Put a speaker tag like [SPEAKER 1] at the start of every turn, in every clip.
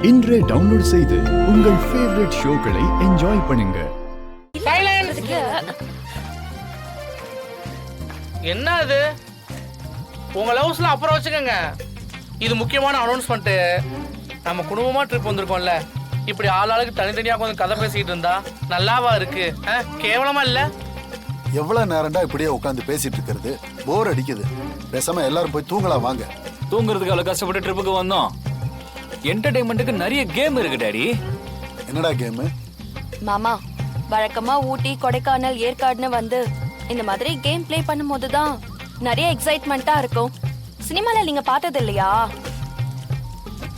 [SPEAKER 1] இன்றே டவுன்லோட் செய்து உங்கள் ஃபேவரட் ஷோக்களை என்ஜாய் பண்ணுங்க.
[SPEAKER 2] என்ன அது உங்க லவ்ஸ்ல அப்புறம் வச்சுக்கோங்க. இது முக்கியமான அனௌன்ஸ்மெண்ட். நம்ம குடும்பமா ட்ரிப் வந்திருக்கோம்ல, இப்படி ஆளாளுக்கு தனித்தனியா கொஞ்சம் கதை பேசிட்டு இருந்தா நல்லாவா இருக்கு? கேவலமா இல்ல?
[SPEAKER 3] எவ்வளவு நேரம்டா இப்படியே உட்காந்து பேசிட்டு இருக்கிறது? போர் அடிக்குது. பேசாம எல்லாரும் போய் தூங்கலாம் வாங்க.
[SPEAKER 4] தூங்குறதுக்கு அவ்வளவு கஷ்டப்பட்டு ட்ரிப்புக்கு வந்தோம். என்டர்டைன்மெண்ட்டுக்கு நிறைய கேம் இருக்கு டாடி.
[SPEAKER 3] என்னடா கேம்?
[SPEAKER 5] மாமா, வழக்கமா ஊட்டி, கொடைக்கானல், ஏற்காடுன்னு வந்து இந்த மாதிரி கேம் ப்ளே பண்ணும்போது தான் நிறைய எக்ஸைட்மெண்ட்டா இருக்கும். சினிமால நீங்க பார்த்தது இல்லையா?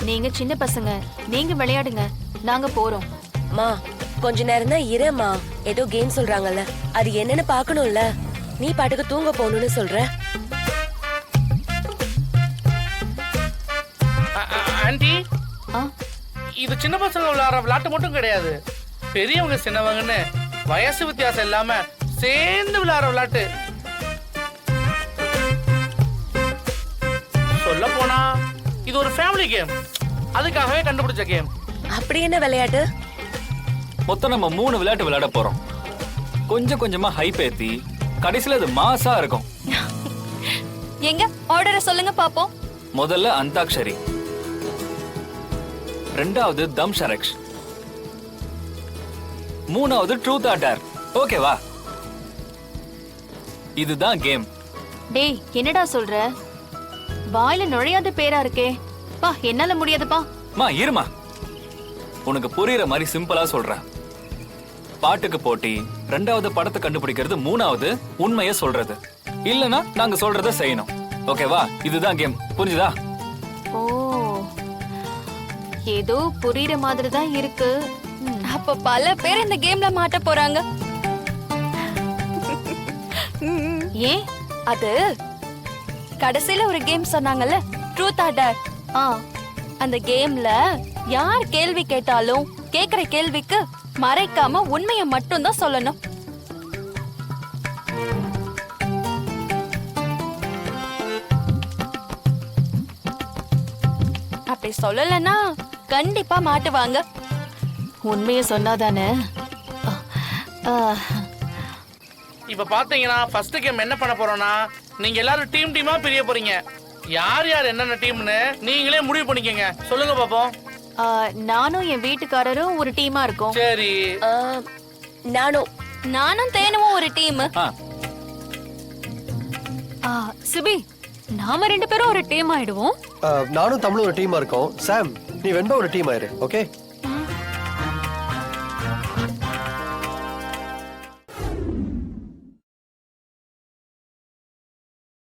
[SPEAKER 6] நீங்க சின்ன பசங்க, நீங்க விளையாடுங்க, நாங்க போறோம்.
[SPEAKER 7] மா கொஞ்ச நேரம் தான் இரேம்மா. ஏதோ கேம் சொல்றாங்கல்ல, அது என்னன்னு பாக்கணும்ல. நீ பாட்டுக்கு தூங்க போகணும்னு சொல்ற.
[SPEAKER 2] ஆண்டி, இது சின்ன பசங்க விளையாடுற விளையாட்டு மட்டும் கிடையாது. பெரியவங்க சின்னவங்கன்னு வயசு வித்தியாசம் இல்லாம சேர்ந்து விளையாடுற விளையாட்டு. சொல்ல போனா இது ஒரு ஃபேமிலி கேம். அதுக்காகவே கண்டுபிடிச்ச கேம்.
[SPEAKER 7] அப்படி என்ன விளையாட்டு?
[SPEAKER 4] மொத்தம் நம்ம 3 விளையாட்டு விளையாட போறோம். கொஞ்சம் கொஞ்சமா ஹைப் ஏத்தி கடைசியில அது மாசா இருக்கும்.
[SPEAKER 5] எங்க ஆர்டரை சொல்லுங்க பாப்போம்.
[SPEAKER 4] முதல்ல அந்தாக்ஷரி, ரெண்டாவது தம் ஷரக்ஷ், மூணாவது ட்ரூத் ஆர் டேர். ஓகேவா? இதுதான் கேம்.
[SPEAKER 6] டேய், என்னடா சொல்ற? வாயில நுழையாத பேரா இருக்கே. பா, என்னால முடியாதுப்பா.
[SPEAKER 4] மா இருமா, உனக்கு புரியுற மாதிரி சிம்பிளா சொல்றேன். பாட்டுக்கு போட்டி, ரெண்டாவது படத்தை கண்டுபிடிக்கிறது, மூணாவது உண்மைய சொல்றது. இல்லனா நாங்க சொல்றத செய்யணும். ஓகேவா? இதுதான் கேம். புரிஞ்சுதா?
[SPEAKER 6] ஓ, ஏதோ புரியுற மாதிரி தான் இருக்கு.
[SPEAKER 5] அப்ப பல பேர் இந்த கேம்ல மாட்ட போறாங்க.
[SPEAKER 6] ஏன்?
[SPEAKER 5] அது கடைசியில ஒரு கேம் சொன்னாங்கல்ல, ட்ரூத் ஆர் டேர். அந்த கேம்ல யார் கேள்வி கேட்டாலும் கேக்குற கேள்விக்கு மறைக்காம உண்மையை மட்டும் தான் சொல்லணும். அப்படி சொல்லலன்னா கண்டிப்பா மாட்டுவாங்க.
[SPEAKER 6] உண்மைய சொன்னாதானே.
[SPEAKER 2] இப்ப பாத்தீங்கன்னா ஃபர்ஸ்ட் கேம் என்ன பண்ண போறோம்னா, நீங்க எல்லாரும் டீமா பிரிய போறீங்க. யார் யார் என்னென்ன டீம்னு நீங்களே முடிவு பண்ணிக்கங்க. சொல்லுங்க பாப்போம்.
[SPEAKER 6] நானும் என் வீட்டுக்காரரும் ஒரு டீமா இருக்கோம்.
[SPEAKER 2] சரி.
[SPEAKER 5] நானும் தேனுவும் ஒரு டீம்.
[SPEAKER 6] சிபி, நாம 2 பேரும் ஒரு டீம் ஆயிடுவோம்.
[SPEAKER 8] நானும் தமிழும் ஒரு டீமா இருக்கோம். சாம், நீ வெண்பா ஒரு டீம் ஆயிரு. ஓகே?